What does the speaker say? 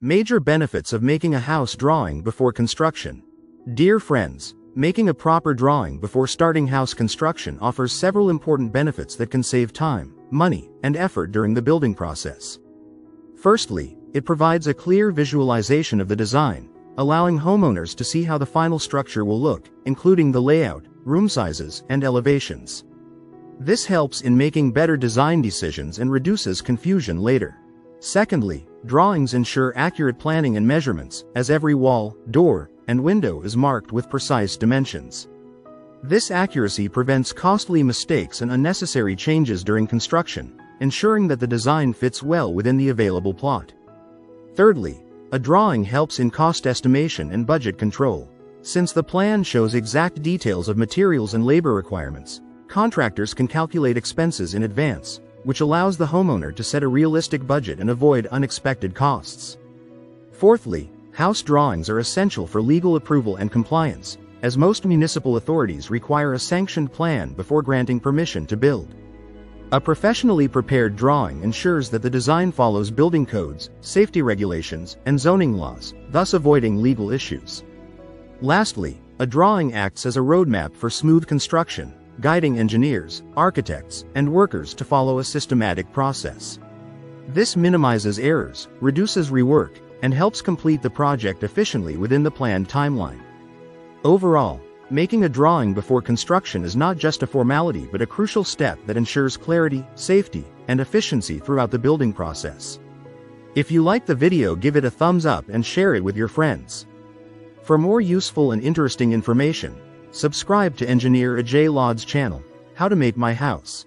Major benefits of making a house drawing before construction. Dear friends, making a proper drawing before starting house construction offers several important benefits that can save time, money, and effort during the building process. Firstly, it provides a clear visualization of the design, allowing homeowners to see how the final structure will look, including the layout, room sizes, and elevations. This helps in making better design decisions and reduces confusion later. Secondly, drawings ensure accurate planning and measurements, as every wall, door, and window is marked with precise dimensions. This accuracy prevents costly mistakes and unnecessary changes during construction, ensuring that the design fits well within the available plot. Thirdly, a drawing helps in cost estimation and budget control. Since the plan shows exact details of materials and labor requirements, contractors can calculate expenses in advance, which allows the homeowner to set a realistic budget and avoid unexpected costs. Fourthly, house drawings are essential for legal approval and compliance, as most municipal authorities require a sanctioned plan before granting permission to build. A professionally prepared drawing ensures that the design follows building codes, safety regulations, and zoning laws, thus avoiding legal issues. Lastly, a drawing acts as a roadmap for smooth construction, guiding engineers, architects, and workers to follow a systematic process. This minimizes errors, reduces rework, and helps complete the project efficiently within the planned timeline. Overall, making a drawing before construction is not just a formality but a crucial step that ensures clarity, safety, and efficiency throughout the building process. If you liked the video, give it a thumbs up and share it with your friends. For more useful and interesting information, subscribe to Engineer Ajay Lod's channel, How to Make My House.